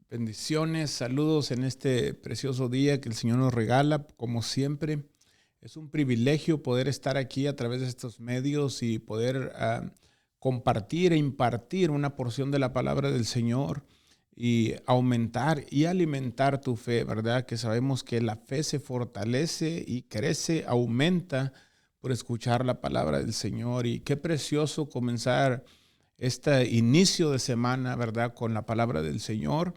Bendiciones, saludos en este precioso día que el Señor nos regala, como siempre. Es un privilegio poder estar aquí a través de estos medios y poder compartir e impartir una porción de la palabra del Señor y aumentar y alimentar tu fe, ¿verdad? Que sabemos que la fe se fortalece y crece, aumenta por escuchar la palabra del Señor. Y qué precioso comenzar este inicio de semana, ¿verdad? Con la palabra del Señor.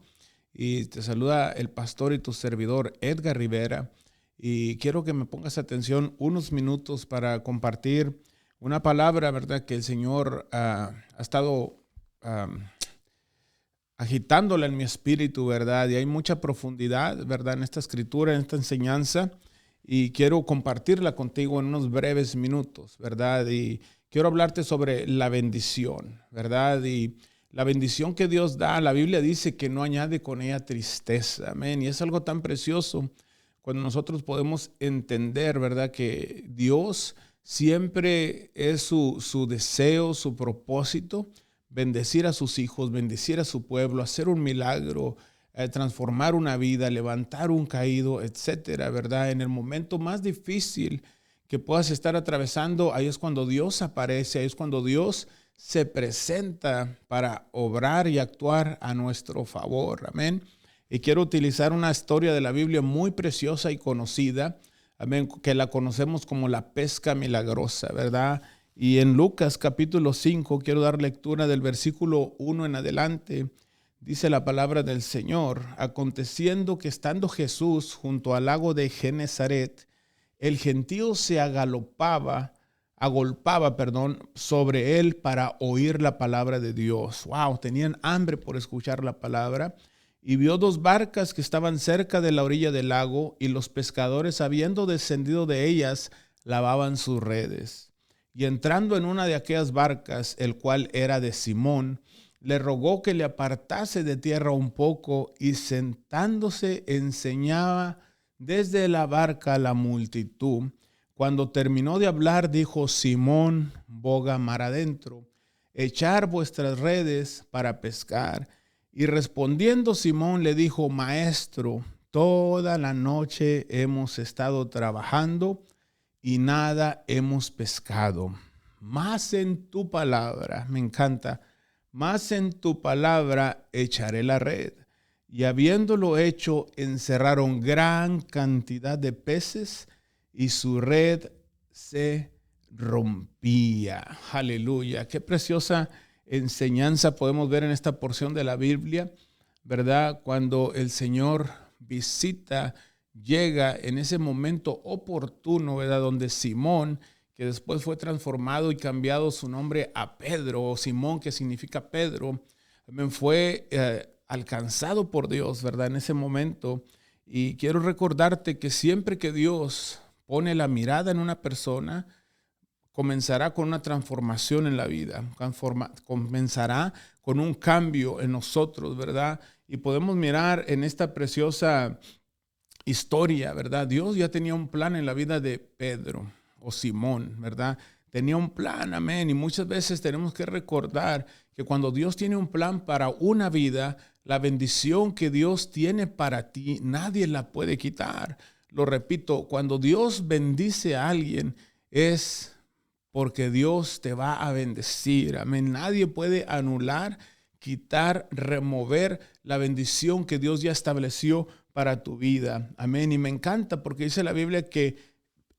Y te saluda el pastor y tu servidor Edgar Rivera. Y quiero que me pongas atención unos minutos para compartir una palabra, ¿verdad? Que el Señor ha estado agitándola en mi espíritu, ¿verdad? Y hay mucha profundidad, ¿verdad? En esta escritura, en esta enseñanza. Y quiero compartirla contigo en unos breves minutos, ¿verdad? Y quiero hablarte sobre la bendición, ¿verdad? Y la bendición que Dios da, la Biblia dice que no añade con ella tristeza, amén. Y es algo tan precioso cuando nosotros podemos entender, ¿verdad? Que Dios siempre es su deseo, su propósito, bendecir a sus hijos, bendecir a su pueblo, hacer un milagro, transformar una vida, levantar un caído, etcétera, ¿verdad? En el momento más difícil que puedas estar atravesando, ahí es cuando Dios aparece, ahí es cuando Dios se presenta para obrar y actuar a nuestro favor. Amén. Y quiero utilizar una historia de la Biblia muy preciosa y conocida, amén, que la conocemos como la pesca milagrosa, ¿verdad? Y en Lucas capítulo 5, quiero dar lectura del versículo 1 en adelante. Dice la palabra del Señor: aconteciendo que estando Jesús junto al lago de Genezaret, el gentío se agolpaba sobre él para oír la palabra de Dios. Wow, tenían hambre por escuchar la palabra. Y vio dos barcas que estaban cerca de la orilla del lago, y los pescadores, habiendo descendido de ellas, lavaban sus redes. Y entrando en una de aquellas barcas, el cual era de Simón, le rogó que le apartase de tierra un poco, y sentándose enseñaba desde la barca a la multitud. Cuando terminó de hablar, dijo: Simón, boga mar adentro, echar vuestras redes para pescar. Y respondiendo Simón le dijo: Maestro, toda la noche hemos estado trabajando y nada hemos pescado. Mas en tu palabra, me encanta, mas en tu palabra echaré la red. Y habiéndolo hecho, encerraron gran cantidad de peces, y su red se rompía. Aleluya. Qué preciosa enseñanza podemos ver en esta porción de la Biblia, ¿verdad? Cuando el Señor visita, llega en ese momento oportuno, ¿verdad? Donde Simón, que después fue transformado y cambiado su nombre a Pedro, o Simón, que significa Pedro, fue alcanzado por Dios, ¿verdad? En ese momento. Y quiero recordarte que siempre que Dios pone la mirada en una persona, comenzará con una transformación en la vida, comenzará con un cambio en nosotros, ¿verdad? Y podemos mirar en esta preciosa historia, ¿verdad? Dios ya tenía un plan en la vida de Pedro o Simón, ¿verdad? Tenía un plan, amén. Y muchas veces tenemos que recordar que cuando Dios tiene un plan para una vida, la bendición que Dios tiene para ti, nadie la puede quitar. Lo repito, cuando Dios bendice a alguien, es porque Dios te va a bendecir. Amén. Nadie puede anular, quitar, remover la bendición que Dios ya estableció para tu vida. Amén. Y me encanta porque dice la Biblia que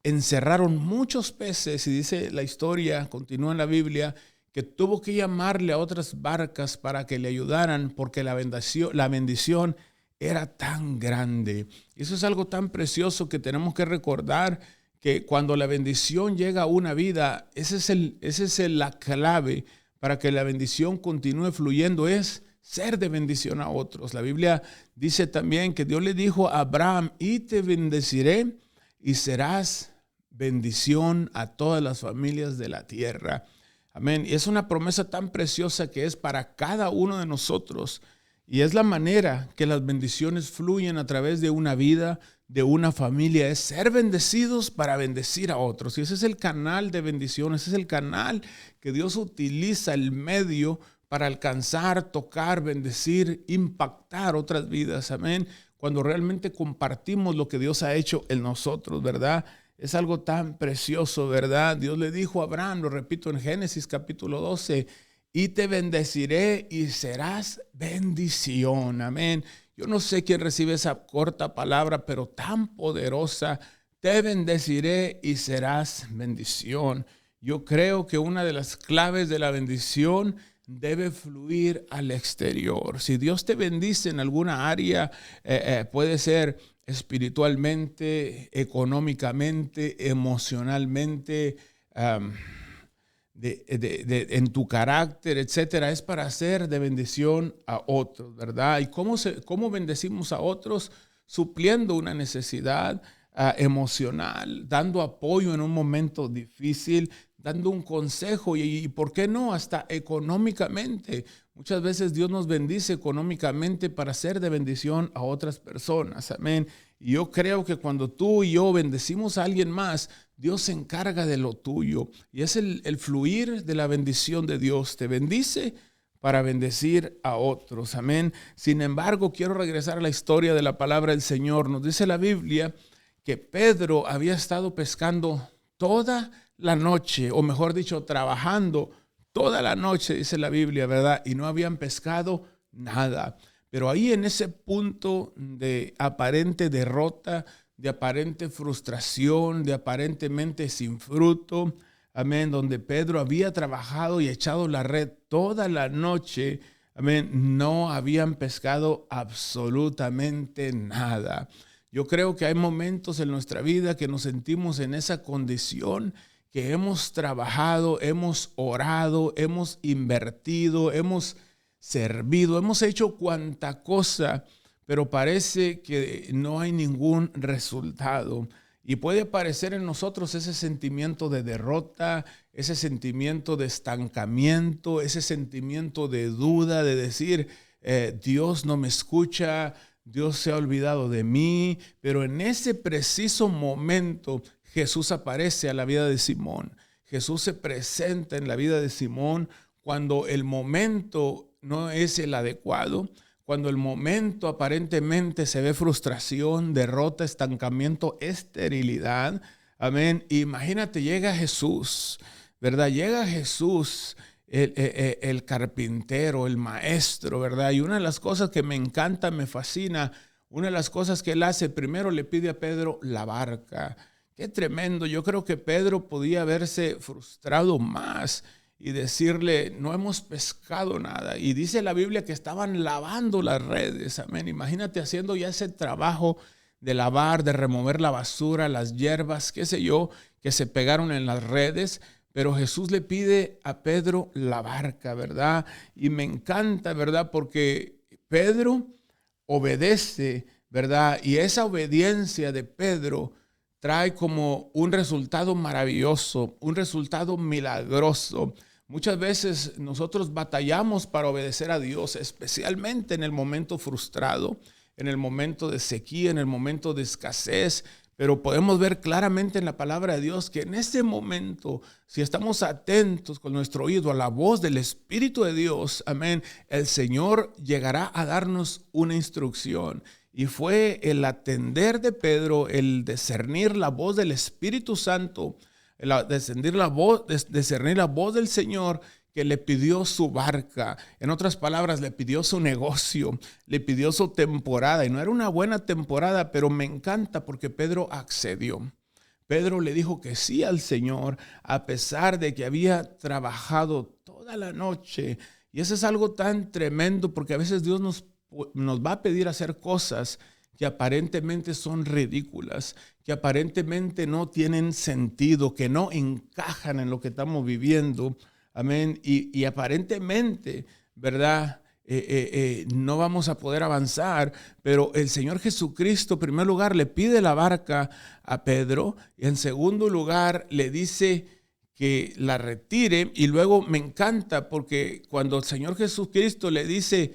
encerraron muchos peces, y dice la historia, continúa en la Biblia, que tuvo que llamarle a otras barcas para que le ayudaran porque la bendición era tan grande. Y eso es algo tan precioso que tenemos que recordar, que cuando la bendición llega a una vida, esa es la clave para que la bendición continúe fluyendo, es ser de bendición a otros. La Biblia dice también que Dios le dijo a Abraham: y te bendeciré y serás bendición a todas las familias de la tierra. Amén. Y es una promesa tan preciosa que es para cada uno de nosotros. Y es la manera que las bendiciones fluyen a través de una vida, de una familia, es ser bendecidos para bendecir a otros. Y ese es el canal de bendición, ese es el canal que Dios utiliza, el medio para alcanzar, tocar, bendecir, impactar otras vidas, amén. Cuando realmente compartimos lo que Dios ha hecho en nosotros, ¿verdad? Es algo tan precioso, ¿verdad? Dios le dijo a Abraham, lo repito en Génesis capítulo 12, y te bendeciré y serás bendición, amén. Yo no sé quién recibe esa corta palabra, pero tan poderosa. Te bendeciré y serás bendición. Yo creo que una de las claves de la bendición debe fluir al exterior. Si Dios te bendice en alguna área, puede ser espiritualmente, económicamente, emocionalmente, en tu carácter, etcétera, es para hacer de bendición a otros, ¿verdad? ¿Y cómo bendecimos a otros? Supliendo una necesidad emocional, dando apoyo en un momento difícil, dando un consejo y ¿por qué no? Hasta económicamente. Muchas veces Dios nos bendice económicamente para ser de bendición a otras personas. Amén. Y yo creo que cuando tú y yo bendecimos a alguien más, Dios se encarga de lo tuyo. Y es el fluir de la bendición de Dios. Te bendice para bendecir a otros. Amén. Sin embargo, quiero regresar a la historia de la palabra del Señor. Nos dice la Biblia que Pedro había estado pescando toda la noche, o mejor dicho, trabajando toda la noche, dice la Biblia, ¿verdad? Y no habían pescado nada. Pero ahí en ese punto de aparente derrota, de aparente frustración, de aparentemente sin fruto, amén, donde Pedro había trabajado y echado la red toda la noche, amén, no habían pescado absolutamente nada. Yo creo que hay momentos en nuestra vida que nos sentimos en esa condición, que hemos trabajado, hemos orado, hemos invertido, hemos servido, hemos hecho cuanta cosa, pero parece que no hay ningún resultado. Y puede aparecer en nosotros ese sentimiento de derrota, ese sentimiento de estancamiento, ese sentimiento de duda, de decir, Dios no me escucha, Dios se ha olvidado de mí. Pero en ese preciso momento Jesús aparece a la vida de Simón. Jesús se presenta en la vida de Simón cuando el momento no es el adecuado, cuando el momento aparentemente se ve frustración, derrota, estancamiento, esterilidad. Amén. Imagínate, llega Jesús, ¿verdad? Llega Jesús, el carpintero, el maestro, ¿verdad? Y una de las cosas que me encanta, me fascina, una de las cosas que él hace, primero le pide a Pedro la barca. Qué tremendo. Yo creo que Pedro podía haberse frustrado más y decirle, no hemos pescado nada. Y dice la Biblia que estaban lavando las redes. Amén. Imagínate haciendo ya ese trabajo de lavar, de remover la basura, las hierbas, qué sé yo, que se pegaron en las redes. Pero Jesús le pide a Pedro la barca, ¿verdad? Y me encanta, ¿verdad? Porque Pedro obedece, ¿verdad? Y esa obediencia de Pedro trae como un resultado maravilloso, un resultado milagroso. Muchas veces nosotros batallamos para obedecer a Dios, especialmente en el momento frustrado, en el momento de sequía, en el momento de escasez. Pero podemos ver claramente en la palabra de Dios que en ese momento, si estamos atentos con nuestro oído a la voz del Espíritu de Dios, amén, el Señor llegará a darnos una instrucción. Y fue el atender de Pedro, el discernir la voz del Espíritu Santo, el discernir la voz del Señor, que le pidió su barca. En otras palabras, le pidió su negocio, le pidió su temporada. Y no era una buena temporada, pero me encanta porque Pedro accedió. Pedro le dijo que sí al Señor, a pesar de que había trabajado toda la noche. Y eso es algo tan tremendo, porque a veces Dios nos va a pedir hacer cosas que aparentemente son ridículas, que aparentemente no tienen sentido, que no encajan en lo que estamos viviendo. Amén. Y aparentemente, ¿verdad? No vamos a poder avanzar, pero el Señor Jesucristo, en primer lugar, le pide la barca a Pedro, y en segundo lugar, le dice que la retire. Y luego me encanta porque cuando el Señor Jesucristo le dice,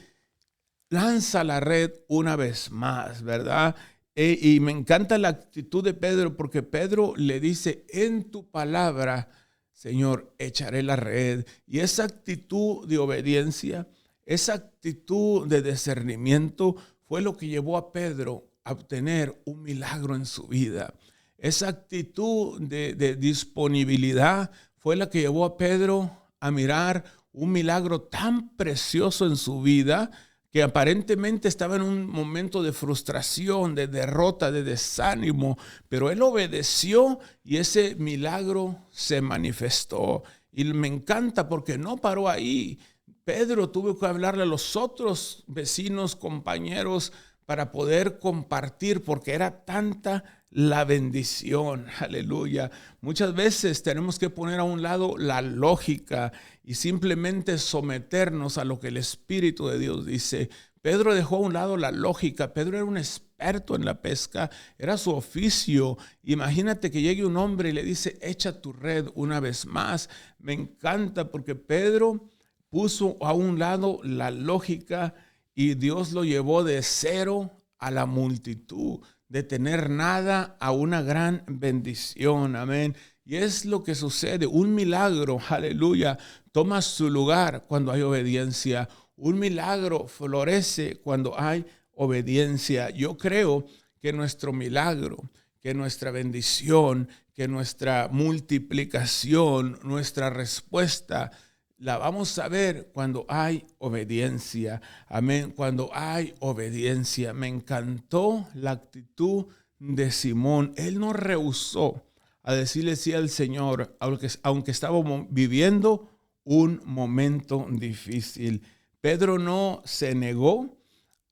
lanza la red una vez más, ¿verdad? Y me encanta la actitud de Pedro, porque Pedro le dice, en tu palabra Señor, echaré la red. Y esa actitud de obediencia, esa actitud de discernimiento fue lo que llevó a Pedro a obtener un milagro en su vida. Esa actitud de disponibilidad fue la que llevó a Pedro a mirar un milagro tan precioso en su vida, que aparentemente estaba en un momento de frustración, de derrota, de desánimo, pero él obedeció y ese milagro se manifestó. Y me encanta porque no paró ahí. Pedro tuvo que hablarle a los otros vecinos, compañeros, para poder compartir, porque era tanta la bendición. Aleluya. Muchas veces tenemos que poner a un lado la lógica y simplemente someternos a lo que el Espíritu de Dios dice. Pedro dejó a un lado la lógica. Pedro era un experto en la pesca, era su oficio. Imagínate que llegue un hombre y le dice, echa tu red una vez más. Me encanta porque Pedro puso a un lado la lógica y Dios lo llevó de cero a la multitud, de tener nada a una gran bendición. Amén. Y es lo que sucede. Un milagro, aleluya, toma su lugar cuando hay obediencia. Un milagro florece cuando hay obediencia. Yo creo que nuestro milagro, que nuestra bendición, que nuestra multiplicación, nuestra respuesta, la vamos a ver cuando hay obediencia. Amén. Cuando hay obediencia. Me encantó la actitud de Simón. Él no rehusó a decirle sí al Señor, aunque estaba viviendo un momento difícil. Pedro no se negó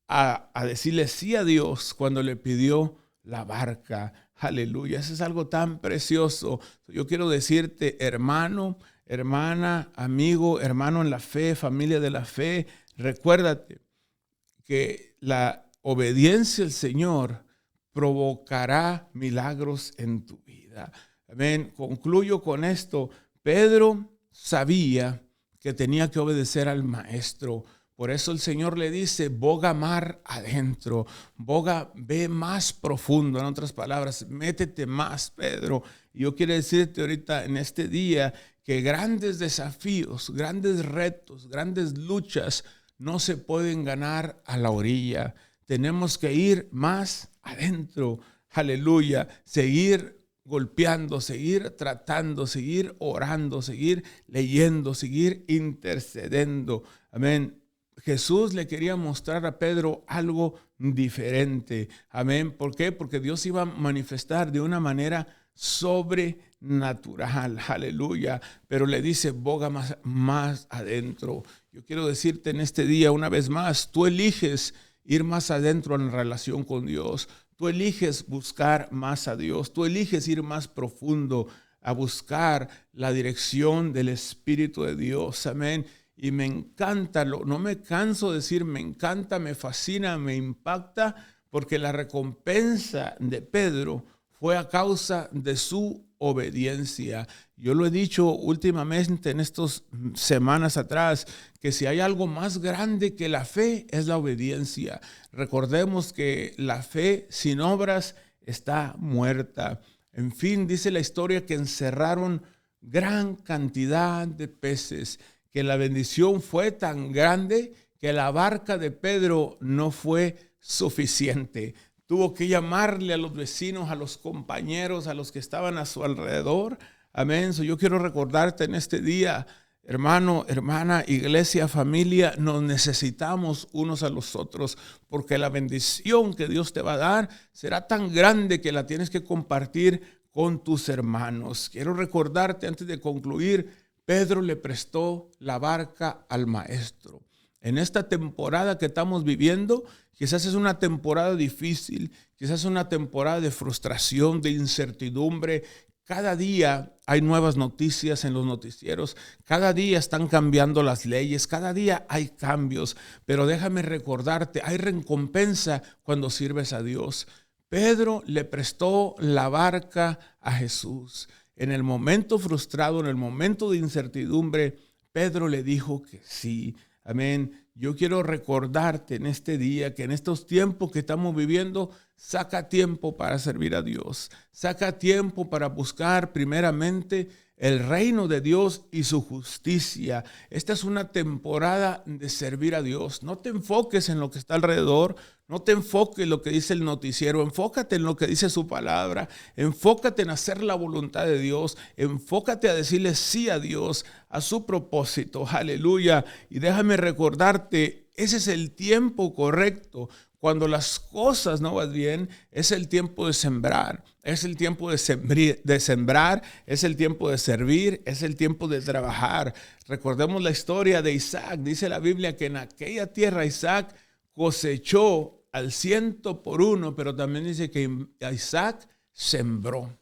a decirle sí a Dios cuando le pidió la barca. Aleluya. Eso es algo tan precioso. Yo quiero decirte, hermano, hermana, amigo, hermano en la fe, familia de la fe, recuérdate que la obediencia al Señor provocará milagros en tu vida. Amén. Concluyo con esto. Pedro sabía que tenía que obedecer al maestro. Por eso el Señor le dice, boga mar adentro, boga, ve más profundo. En otras palabras, métete más, Pedro. Y yo quiero decirte ahorita en este día que grandes desafíos, grandes retos, grandes luchas no se pueden ganar a la orilla. Tenemos que ir más adentro. Aleluya. Seguir golpeando, seguir tratando, seguir orando, seguir leyendo, seguir intercediendo. Amén. Jesús le quería mostrar a Pedro algo diferente. Amén. ¿Por qué? Porque Dios iba a manifestar de una manera sobrenatural. Aleluya. Pero le dice, boga más adentro. Yo quiero decirte en este día una vez más, tú eliges ir más adentro en relación con Dios. Tú eliges buscar más a Dios. Tú eliges ir más profundo a buscar la dirección del Espíritu de Dios. Amén. Y me encanta, no me canso de decir, me encanta, me fascina, me impacta, porque la recompensa de Pedro fue a causa de su obediencia. Yo lo he dicho últimamente en estas semanas atrás, que si hay algo más grande que la fe es la obediencia. Recordemos que la fe sin obras está muerta. En fin, dice la historia que encerraron gran cantidad de peces, que la bendición fue tan grande que la barca de Pedro no fue suficiente. Tuvo que llamarle a los vecinos, a los compañeros, a los que estaban a su alrededor. Amén. Yo quiero recordarte en este día, hermano, hermana, iglesia, familia, nos necesitamos unos a los otros, porque la bendición que Dios te va a dar será tan grande que la tienes que compartir con tus hermanos. Quiero recordarte antes de concluir, Pedro le prestó la barca al maestro. En esta temporada que estamos viviendo, quizás es una temporada difícil, quizás es una temporada de frustración, de incertidumbre. Cada día hay nuevas noticias en los noticieros, cada día están cambiando las leyes, cada día hay cambios, pero déjame recordarte, hay recompensa cuando sirves a Dios. Pedro le prestó la barca a Jesús. En el momento frustrado, en el momento de incertidumbre, Pedro le dijo que sí. Amén. Yo quiero recordarte en este día que en estos tiempos que estamos viviendo, saca tiempo para servir a Dios. Saca tiempo para buscar primeramente el reino de Dios y su justicia. Esta es una temporada de servir a Dios. No te enfoques en lo que está alrededor, no te enfoques en lo que dice el noticiero, enfócate en lo que dice su palabra, enfócate en hacer la voluntad de Dios, enfócate a decirle sí a Dios, a su propósito. Aleluya. Y déjame recordarte, ese es el tiempo correcto. Cuando las cosas no van bien, es el tiempo de sembrar, es el tiempo de sembrar, es el tiempo de servir, es el tiempo de trabajar. Recordemos la historia de Isaac. Dice la Biblia que en aquella tierra Isaac cosechó al 100 por 1, pero también dice que Isaac sembró.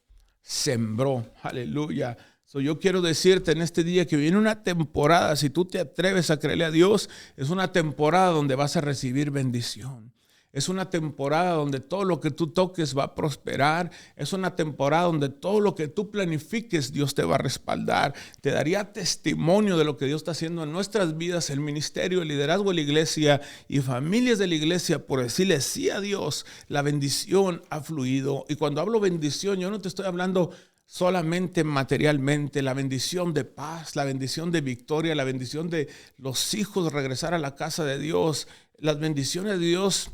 Aleluya. Yo quiero decirte en este día que viene una temporada, si tú te atreves a creerle a Dios, es una temporada donde vas a recibir bendición. Es una temporada donde todo lo que tú toques va a prosperar. Es una temporada donde todo lo que tú planifiques, Dios te va a respaldar. Te daría testimonio de lo que Dios está haciendo en nuestras vidas, el ministerio, el liderazgo de la iglesia y familias de la iglesia. Por decirle sí a Dios, la bendición ha fluido. Y cuando hablo bendición, yo no te estoy hablando solamente materialmente, la bendición de paz, la bendición de victoria, la bendición de los hijos regresar a la casa de Dios. Las bendiciones de Dios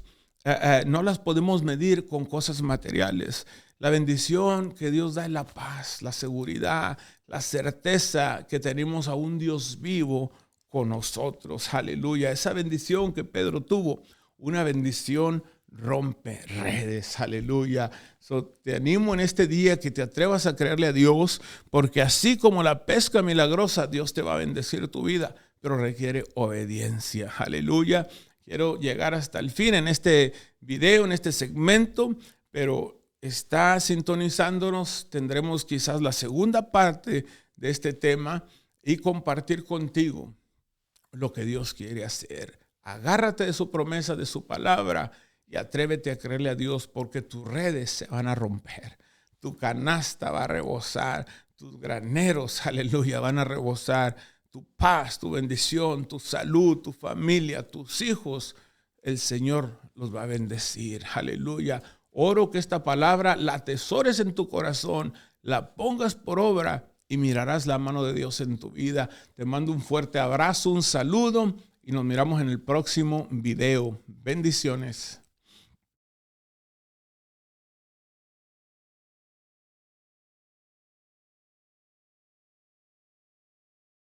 no las podemos medir con cosas materiales. La bendición que Dios da es la paz, la seguridad, la certeza que tenemos a un Dios vivo con nosotros. Aleluya. Esa bendición que Pedro tuvo, una bendición rompe redes. Aleluya. Te animo en este día que te atrevas a creerle a Dios, porque así como la pesca milagrosa, Dios te va a bendecir tu vida, pero requiere obediencia. Aleluya. Quiero llegar hasta el fin en este video, en este segmento, pero está sintonizándonos. Tendremos quizás la segunda parte de este tema y compartir contigo lo que Dios quiere hacer. Agárrate de su promesa, de su palabra y atrévete a creerle a Dios, porque tus redes se van a romper. Tu canasta va a rebosar, tus graneros, aleluya, van a rebosar. Tu paz, tu bendición, tu salud, tu familia, tus hijos, el Señor los va a bendecir. Aleluya. Oro que esta palabra la atesores en tu corazón, la pongas por obra y mirarás la mano de Dios en tu vida. Te mando un fuerte abrazo, un saludo y nos miramos en el próximo video. Bendiciones.